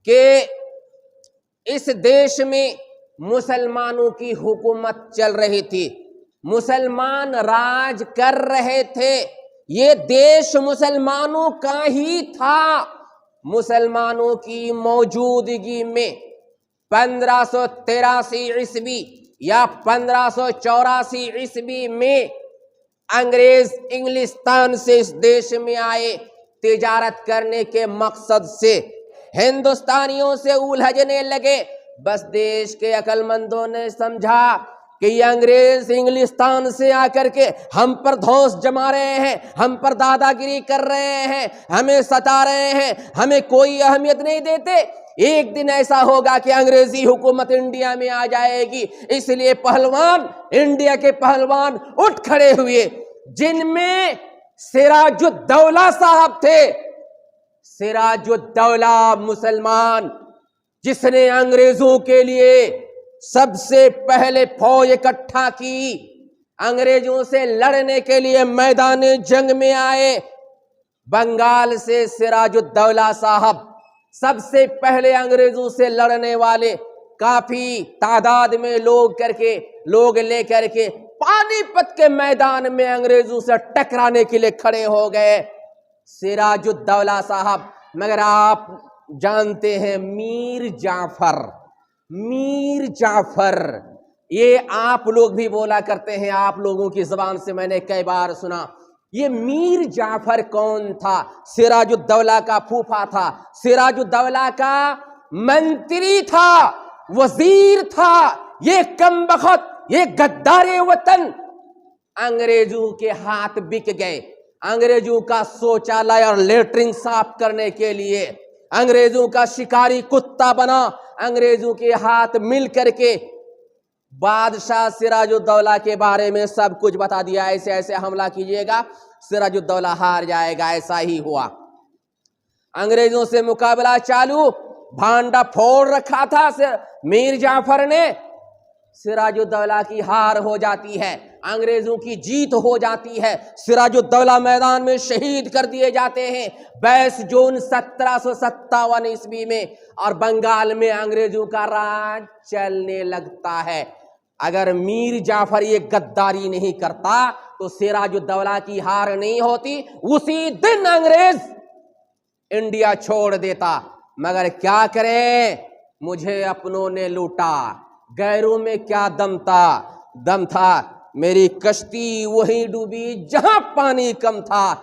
کہ اس دیش میں مسلمانوں کی حکومت چل رہی تھی، مسلمان راج کر رہے تھے، یہ دیش مسلمانوں کا ہی تھا۔ مسلمانوں کی موجودگی میں 1583 عیسوی یا 1584 عیسوی میں انگریز انگلستان سے اس دیش میں آئے، تجارت کرنے کے مقصد سے ہندوستانیوں سے الجھنے لگے۔ بس دیش کے عقل مندوں نے سمجھا کہ یہ انگریز انگلستان سے آ کر کے ہم پر دھوس جما رہے ہیں، ہم پر دادا گیری کر رہے ہیں، ہمیں ستا رہے ہیں، ہمیں کوئی اہمیت نہیں دیتے۔ ایک دن ایسا ہوگا کہ انگریزی حکومت انڈیا میں آ جائے گی۔ اس لیے پہلوان، انڈیا کے پہلوان اٹھ کھڑے ہوئے، جن میں سراج الدولہ صاحب تھے۔ سراج الدولہ مسلمان، جس نے انگریزوں کے لیے سب سے پہلے فوج اکٹھا کی، انگریزوں سے لڑنے کے لیے میدان جنگ میں آئے۔ بنگال سے سراج الدولہ صاحب سب سے پہلے انگریزوں سے لڑنے والے، کافی تعداد میں لوگ لے کر کے پانی پت کے میدان میں انگریزوں سے ٹکرانے کے لیے کھڑے ہو گئے سراج الدولہ صاحب۔ مگر آپ جانتے ہیں میر جعفر، یہ آپ لوگ بھی بولا کرتے ہیں، آپ لوگوں کی زبان سے میں نے کئی بار سنا۔ یہ میر جعفر کون تھا؟ سراج الدولہ کا پھوپھا تھا، سراج الدولہ کا منتری تھا، وزیر تھا۔ یہ کمبخت، یہ غدار وطن انگریزوں کے ہاتھ بک گئے۔ انگریزوں کا شوچالیہ اور لیٹرنگ صاف کرنے کے لیے انگریزوں کا شکاری کتا بنا، انگریزوں کے ہاتھ مل کر کے بادشاہ سراج الدولہ کے بارے میں سب کچھ بتا دیا، ایسے ایسے حملہ کیجئے گا، سراج الدولہ ہار جائے گا۔ ایسا ہی ہوا، انگریزوں سے مقابلہ چالو، بھانڈا پھوڑ رکھا تھا میر جعفر نے۔ سراج الدولہ کی ہار ہو جاتی ہے، انگریزوں کی جیت ہو جاتی ہے، سراج الدولہ میدان میں شہید کر دیے جاتے ہیں 22 جون 1757 عیسوی میں، اور بنگال میں انگریزوں کا راج چلنے لگتا ہے۔ اگر میر جعفر یہ غداری نہیں کرتا تو سراج الدولہ کی ہار نہیں ہوتی، اسی دن انگریز انڈیا چھوڑ دیتا۔ مگر کیا کریں، مجھے اپنوں نے لوٹا، غیروں میں کیا دم تھا، میری کشتی وہیں ڈوبی جہاں پانی کم تھا۔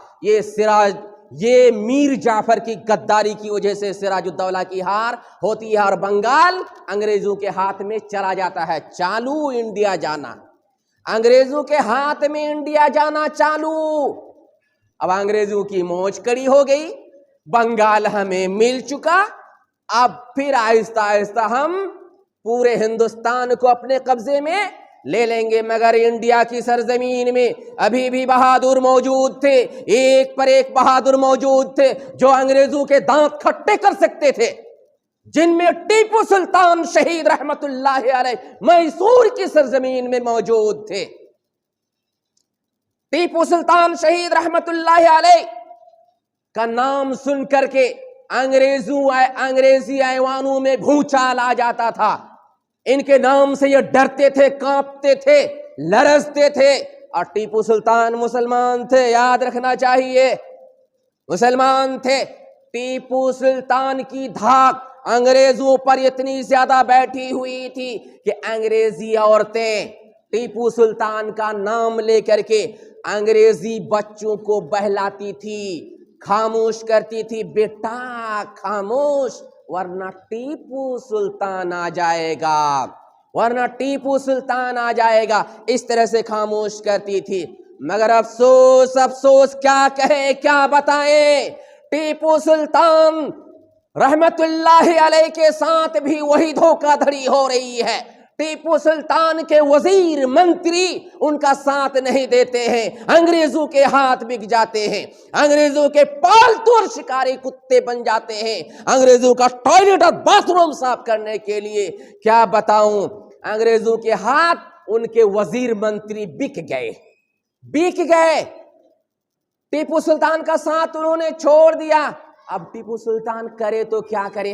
یہ میر جعفر کی غداری کی وجہ سے سراج الدولہ کی ہار ہوتی ہے، اور بنگال انگریزوں کے ہاتھ میں چلا جاتا ہے۔ چالو انڈیا جانا، انگریزوں کے ہاتھ میں انڈیا جانا چالو۔ اب انگریزوں کی موج کڑی ہو گئی، بنگال ہمیں مل چکا، اب پھر آہستہ آہستہ ہم پورے ہندوستان کو اپنے قبضے میں لے لیں گے۔ مگر انڈیا کی سرزمین میں ابھی بھی بہادر موجود تھے، ایک پر ایک بہادر موجود تھے جو انگریزوں کے دانت کھٹے کر سکتے تھے، جن میں ٹیپو سلطان شہید رحمت اللہ علیہ میسور کی سرزمین میں موجود تھے۔ ٹیپو سلطان شہید رحمت اللہ علیہ کا نام سن کر کے انگریزی ایوانوں میں بھونچال آ جاتا تھا۔ ان کے نام سے یہ ڈرتے تھے، کانپتے تھے، لرزتے تھے۔ اور ٹیپو سلطان مسلمان تھے، یاد رکھنا چاہیے، مسلمان تھے۔ ٹیپو سلطان کی دھاک انگریزوں پر اتنی زیادہ بیٹھی ہوئی تھی کہ انگریزی عورتیں ٹیپو سلطان کا نام لے کر کے انگریزی بچوں کو بہلاتی تھی، خاموش کرتی تھی، بیٹا خاموش ورنہ ٹیپو سلطان آ جائے گا، ورنہ ٹیپو سلطان آ جائے گا، اس طرح سے خاموش کرتی تھی۔ مگر افسوس افسوس، کیا کہیں کیا بتائیں، ٹیپو سلطان رحمت اللہ علیہ کے ساتھ بھی وہی دھوکہ دھڑی ہو رہی ہے۔ ٹیپو سلطان کے وزیر منتری ان کا ساتھ نہیں دیتے ہیں، انگریزوں کے ہاتھ بک جاتے ہیں، انگریزوں کے پالتو اور شکاری کتے بن جاتے ہیں، انگریزوں کا ٹوائلٹ اور باتھ روم صاف کرنے کے لیے کیا بتاؤں، انگریزوں کے ہاتھ ان کے وزیر منتری بک گئے۔ ٹیپو سلطان کا ساتھ انہوں نے چھوڑ دیا۔ اب ٹیپو سلطان کرے تو کیا کرے،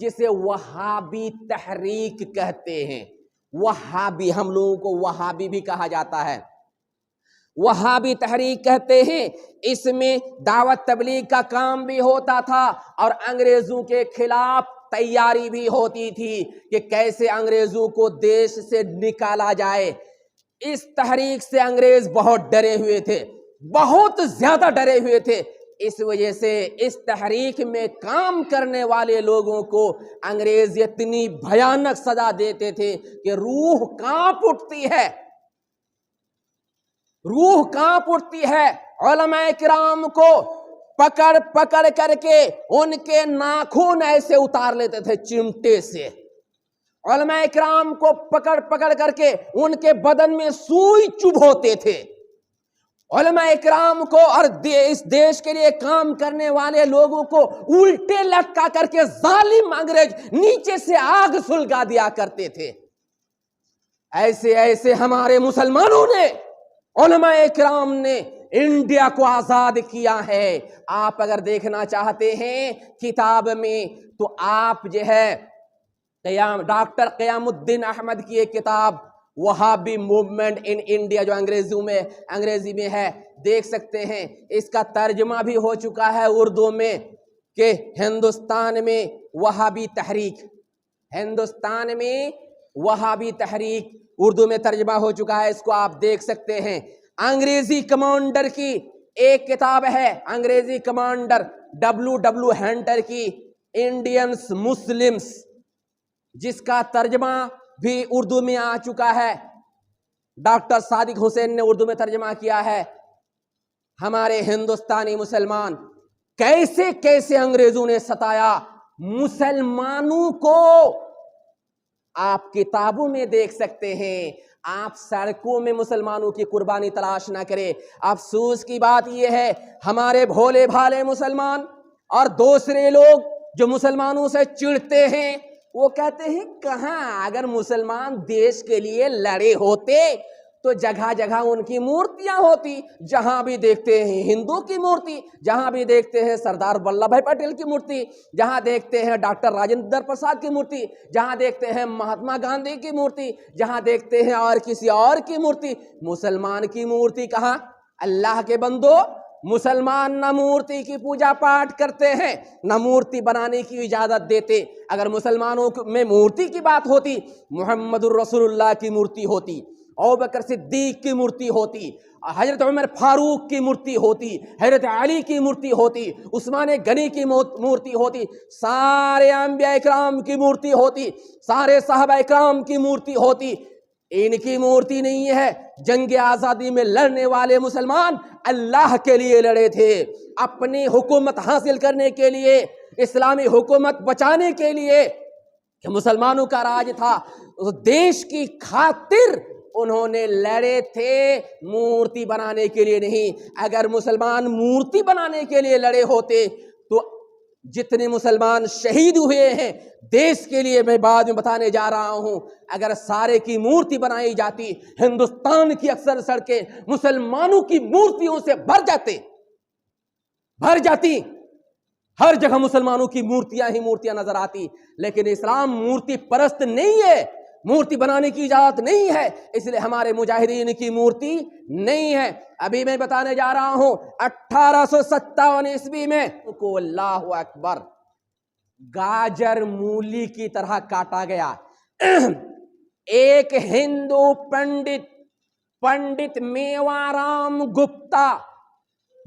جسے وہابی تحریک کہتے ہیں. وہابی، ہم لوگوں کو وہابی بھی کہا جاتا ہے. وہابی تحریک کہتے ہیں. اس میں دعوت تبلیغ کا کام بھی ہوتا تھا اور انگریزوں کے خلاف تیاری بھی ہوتی تھی کہ کیسے انگریزوں کو دیش سے نکالا جائے. اس تحریک سے انگریز بہت ڈرے ہوئے تھے، بہت زیادہ ڈرے ہوئے تھے. اس وجہ سے اس تحریک میں کام کرنے والے لوگوں کو انگریز اتنی بھیانک سزا دیتے تھے کہ روح کانپ اٹھتی ہے، روح کانپ اٹھتی ہے. علماء کرام کو پکڑ پکڑ کر کے ان کے ناخن ایسے اتار لیتے تھے چمٹے سے. علماء کرام کو پکڑ پکڑ کر کے ان کے بدن میں سوئی چبھوتے تھے. علماء کرام کو اور اس دیش کے لیے کام کرنے والے لوگوں کو الٹے لٹکا کر کے ظالم انگریز نیچے سے آگ سلگا دیا کرتے تھے. ایسے ایسے ہمارے مسلمانوں نے، علماء کرام نے انڈیا کو آزاد کیا ہے. آپ اگر دیکھنا چاہتے ہیں کتاب میں تو آپ جو ہے ڈاکٹر قیام الدین احمد کی ایک کتاب وہابی موومنٹ ان انڈیا جو انگریزی میں ہے دیکھ سکتے ہیں. اس کا ترجمہ بھی ہو چکا ہے اردو میں کہ ہندوستان میں وہابی تحریک، ہندوستان میں وہابی تحریک اردو میں ترجمہ ہو چکا ہے. اس کو آپ دیکھ سکتے ہیں. انگریزی کمانڈر کی ایک کتاب ہے، انگریزی کمانڈر ڈبلو ہنٹر کی انڈینس مسلمز، جس کا ترجمہ بھی اردو میں آ چکا ہے. ڈاکٹر صادق حسین نے اردو میں ترجمہ کیا ہے. ہمارے ہندوستانی مسلمان کیسے کیسے انگریزوں نے ستایا مسلمانوں کو آپ کتابوں میں دیکھ سکتے ہیں. آپ سڑکوں میں مسلمانوں کی قربانی تلاش نہ کریں. افسوس کی بات یہ ہے ہمارے بھولے بھالے مسلمان اور دوسرے لوگ جو مسلمانوں سے چڑھتے ہیں وہ کہتے ہیں کہاں، اگر مسلمان دیش کے لیے لڑے ہوتے تو جگہ جگہ ان کی مورتیاں ہوتی. جہاں بھی دیکھتے ہیں ہندو کی مورتی، جہاں بھی دیکھتے ہیں سردار ولبھ بھائی پٹیل کی مورتی، جہاں دیکھتے ہیں ڈاکٹر راجندر پرساد کی مورتی، جہاں دیکھتے ہیں مہاتما گاندھی کی مورتی، جہاں دیکھتے ہیں اور کسی اور کی مورتی. مسلمان کی مورتی کہاں؟ اللہ کے بندو، مسلمان نہ مورتی کی پوجا پاٹ کرتے ہیں نہ مورتی بنانے کی اجازت دیتے. اگر مسلمانوں میں مورتی کی بات ہوتی محمد الرسول اللہ کی مورتی ہوتی، ابوبکر صدیق کی مورتی ہوتی، حضرت عمر فاروق کی مورتی ہوتی، حضرت علی کی مورتی ہوتی، عثمان غنی کی مورتی ہوتی، سارے انبیاء اکرام کی مورتی ہوتی، سارے صحابہ اکرام کی مورتی ہوتی. ان کی مورتی نہیں ہے. جنگ آزادی میں لڑنے والے مسلمان اللہ کے لیے لڑے تھے، اپنی حکومت حاصل کرنے کے لیے، اسلامی حکومت بچانے کے لیے کہ مسلمانوں کا راج تھا. دیش کی خاطر انہوں نے لڑے تھے، مورتی بنانے کے لیے نہیں. اگر مسلمان مورتی بنانے کے لیے لڑے ہوتے تو جتنے مسلمان شہید ہوئے ہیں دیش کے لیے میں بعد میں بتانے جا رہا ہوں، اگر سارے کی مورتی بنائی جاتی ہندوستان کی اکثر سڑکیں مسلمانوں کی مورتیوں سے بھر جاتی. ہر جگہ مسلمانوں کی مورتیاں ہی مورتیاں نظر آتی. لیکن اسلام مورتی پرست نہیں ہے، مورتی بنانے کی اجازت نہیں ہے، اس لیے ہمارے مجاہدین کی مورتی نہیں ہے. ابھی میں بتانے جا رہا ہوں 1857 عیسوی میں کو اللہ اکبر گاجر مولی کی طرح کاٹا گیا. ایک ہندو پنڈت میوارام گپتا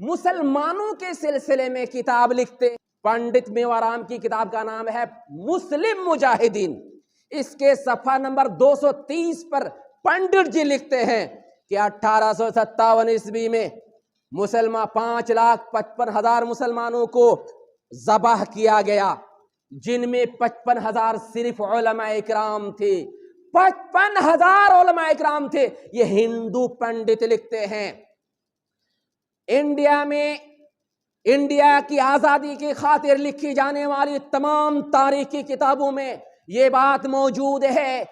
مسلمانوں کے سلسلے میں کتاب لکھتے. پنڈت میوارام کی کتاب کا نام ہے مسلم مجاہدین. اس کے صفحہ نمبر 230 پر پنڈت جی لکھتے ہیں کہ 1857 عیسوی میں 5,55,000 مسلمانوں کو ذبح کیا گیا، جن میں 55,000 صرف علماء اکرام تھے. 55,000 علماء اکرام تھے. یہ ہندو پنڈت لکھتے ہیں. انڈیا کی آزادی کی خاطر لکھی جانے والی تمام تاریخی کتابوں میں یہ بات موجود ہے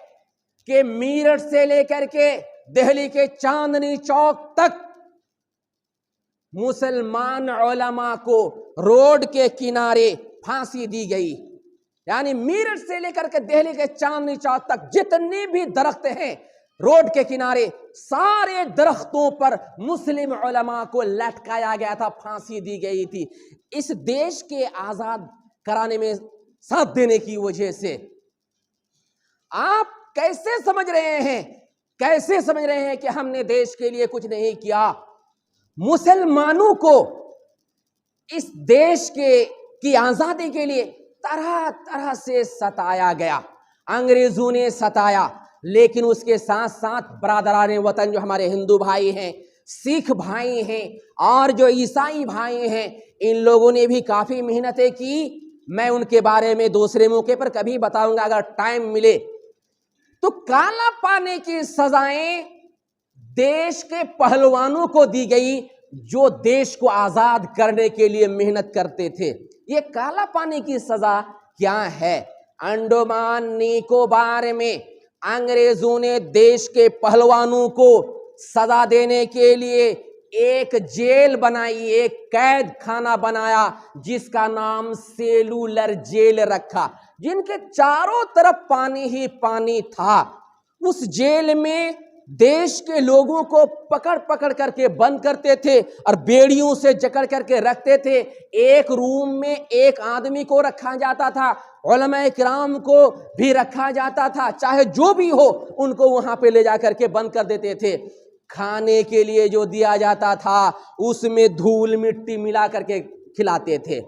کہ میرٹھ سے لے کر کے دہلی کے چاندنی چوک تک مسلمان علماء کو روڈ کے کنارے پھانسی دی گئی. یعنی میرٹھ سے لے کر کے دہلی کے چاندنی چوک تک جتنے بھی درخت ہیں روڈ کے کنارے، سارے درختوں پر مسلم علماء کو لٹکایا گیا تھا، پھانسی دی گئی تھی، اس دیش کے آزاد کرانے میں ساتھ دینے کی وجہ سے۔ آپ کیسے سمجھ رہے ہیں کہ ہم نے دیش کے لیے کچھ نہیں کیا؟ مسلمانوں کو اس دیش کی آزادی کے لیے طرح طرح سے ستایا گیا، انگریزوں نے ستایا، لیکن اس کے ساتھ ساتھ برادران وطن جو ہمارے ہندو بھائی ہیں، سکھ بھائی ہیں اور جو عیسائی بھائی ہیں، ان لوگوں نے بھی کافی محنتیں کی۔ میں ان کے بارے میں دوسرے موقع پر کبھی بتاؤں گا اگر ٹائم ملے۔ تو کالا پانی کی سزائیں دیش کے پہلوانوں کو دی گئی جو دیش کو آزاد کرنے کے لیے محنت کرتے تھے۔ یہ کالا پانی کی سزا کیا ہے؟ انڈمان نکوبار میں انگریزوں نے دیش کے پہلوانوں کو سزا دینے کے لیے ایک جیل بنائی، ایک قید خانہ بنایا جس کا نام سیلولر جیل رکھا، جن کے چاروں طرف پانی ہی پانی تھا۔ اس جیل میں دیش کے لوگوں کو پکڑ پکڑ کر کے بند کرتے تھے اور بیڑیوں سے جکڑ کر کے رکھتے تھے۔ ایک روم میں ایک آدمی کو رکھا جاتا تھا، علماء کرام کو بھی رکھا جاتا تھا، چاہے جو بھی ہو ان کو وہاں پہ لے جا کر کے بند کر دیتے تھے۔ کھانے کے لیے جو دیا جاتا تھا اس میں دھول مٹی ملا کر کے کھلاتے تھے،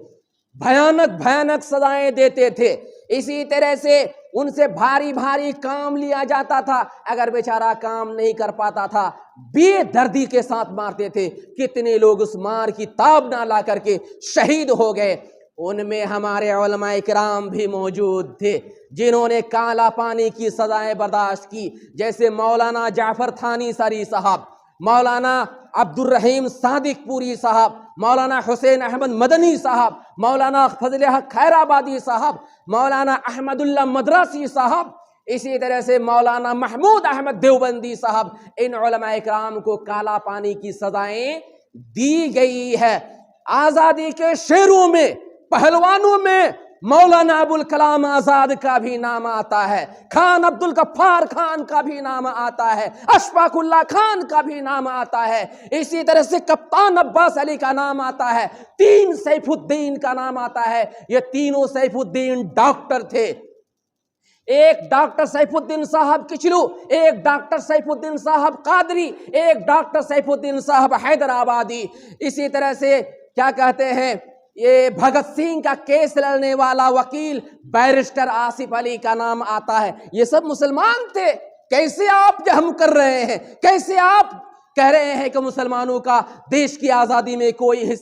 بھیانک سزائیں دیتے تھے۔ اسی طرح سے ان سے بھاری بھاری کام لیا جاتا تھا، اگر بیچارہ کام نہیں کر پاتا تھا بے دردی کے ساتھ مارتے تھے۔ کتنے لوگ اس مار کی تاب نہ لا کر کے شہید ہو گئے۔ ان میں ہمارے علماء کرام بھی موجود تھے جنہوں نے کالا پانی کی سزائیں برداشت کی، جیسے مولانا جعفر تھانی سری صاحب، مولانا عبد الرحیم صادق پوری صاحب، مولانا حسین احمد مدنی صاحب، مولانا فضل حق خیر آبادی صاحب، مولانا احمد اللہ مدرسی صاحب، اسی طرح سے مولانا محمود احمد دیوبندی صاحب۔ ان علماء کرام کو کالا پانی کی سزائیں دی گئی ہے۔ آزادی کے شیروں میں، پہلوانوں میں مولانا ابوالکلام آزاد کا بھی نام آتا ہے، خان عبدالغفار خان کا بھی نام آتا ہے، اشفاق اللہ خان کا بھی نام آتا ہے، اسی طرح سے کپتان عباس علی کا نام آتا ہے، تین سیف الدین کا نام آتا ہے۔ یہ تینوں سیف الدین ڈاکٹر تھے، ایک ڈاکٹر سیف الدین صاحب کچلو، ایک ڈاکٹر سیف الدین صاحب قادری، ایک ڈاکٹر سیف الدین صاحب حیدرآبادی۔ اسی طرح سے کیا کہتے ہیں، یہ بھگت سنگھ کا کیس لڑنے والا وکیل بیرسٹر آصف علی کا نام آتا ہے۔ یہ سب مسلمان تھے۔ کیسے آپ جہم کر رہے ہیں؟ کیسے آپ کہہ رہے ہیں کہ مسلمانوں کا دیش کی آزادی میں کوئی حصہ